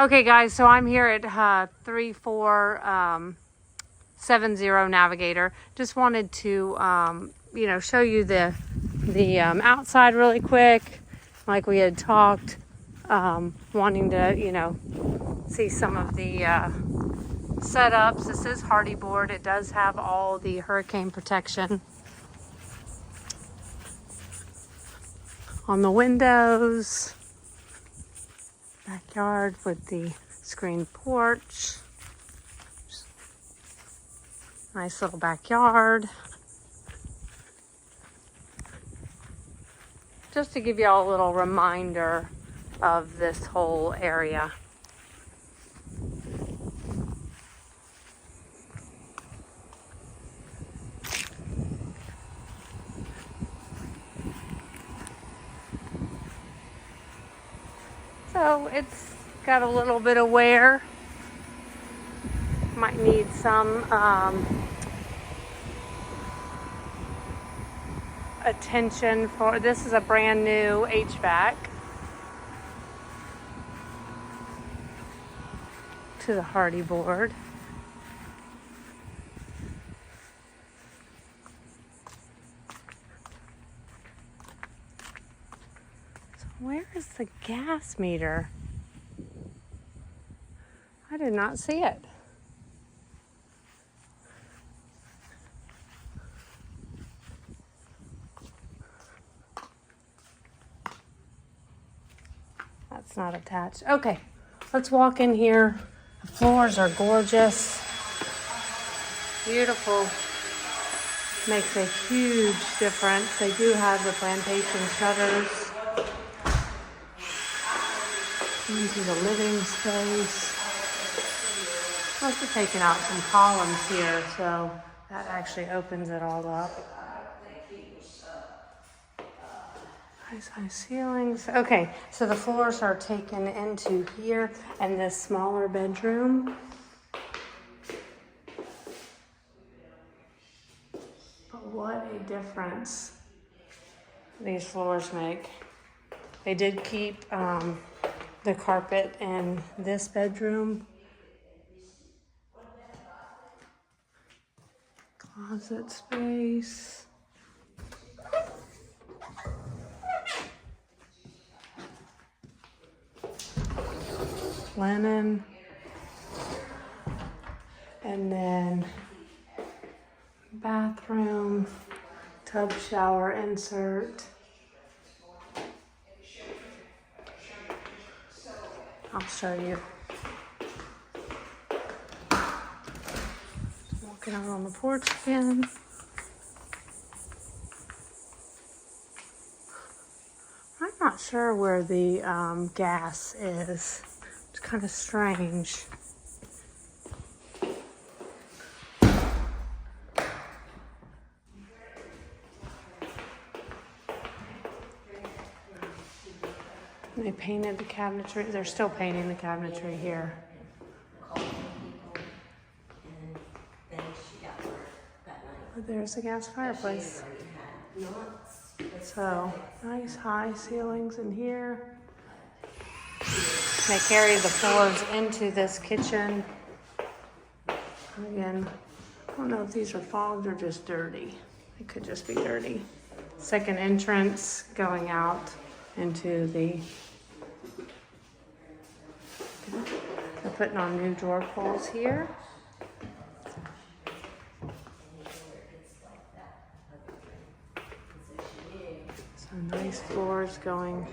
Okay guys, so I'm here at 3470 Navigator. Just wanted to show you the outside really quick, like we had talked, wanting to see some of the setups. This is hardy board. It does have all the hurricane protection on the windows. Backyard with the screened porch. Nice little backyard. Just to give you all a little reminder of this whole area. So it's got a little bit of wear. Might need some attention for, this is a brand new HVAC to the hardy board. Where is the gas meter? I did not see it. That's not attached. Okay, let's walk in here. The floors are gorgeous. Beautiful. Makes a huge difference. They do have the plantation shutters. Into the living space. Also taking out some columns here, so that actually opens it all up. Nice high ceilings. Okay, so the floors are taken into here and this smaller bedroom. But what a difference these floors make. They did keep the carpet in this bedroom. Closet space. Linen. And then bathroom, tub shower insert. I'll show you. Walking out on the porch again. I'm not sure where the gas is. It's kind of strange. They painted the cabinetry. They're still painting the cabinetry here. But there's the gas fireplace. So, nice high ceilings in here. They carry the floors into this kitchen. And again, I don't know if these are fogged or just dirty. It could just be dirty. Second entrance going out into the... They're putting on new door pulls here. Some nice floors going.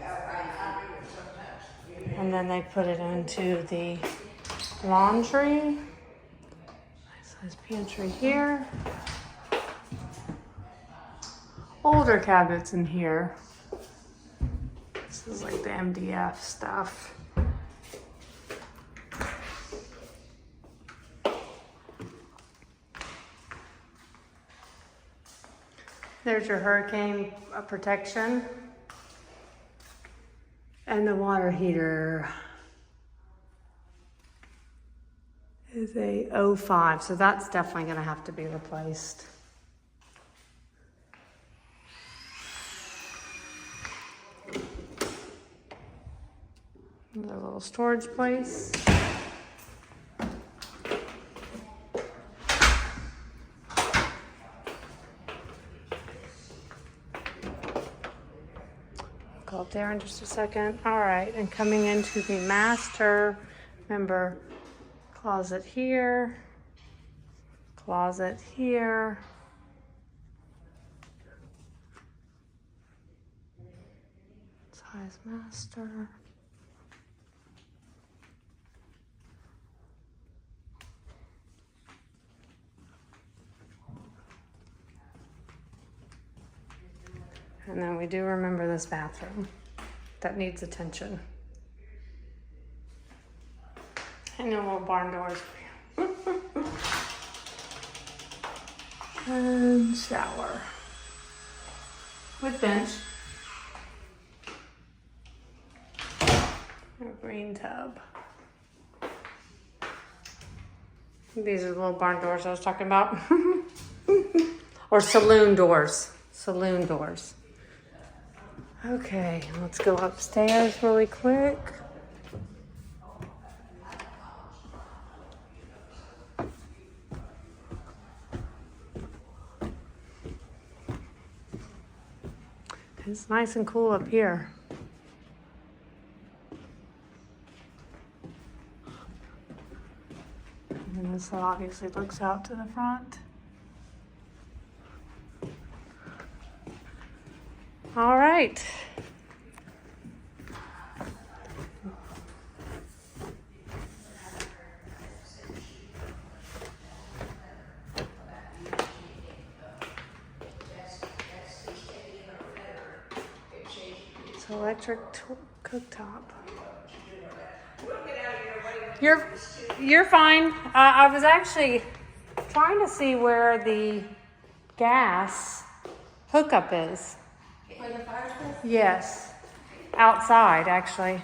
And then they put it into the laundry. Nice size pantry here. Older cabinets in here. This is like the MDF stuff. There's your hurricane protection. And the water heater is a 05, so that's definitely going to have to be replaced. Another little storage place. Go up there in just a second. All right, and coming into the master, remember, closet here, closet here. Size master. And then we do remember this bathroom that needs attention. And the little barn doors for you. And shower. With bench. A green tub. These are the little barn doors I was talking about. Or saloon doors. Saloon doors. Okay, let's go upstairs really quick. It's nice and cool up here. And this obviously looks out to the front. All right. It's electric cooktop. You're fine. I was actually trying to see where the gas hookup is. For the fireplace? Yes, outside actually.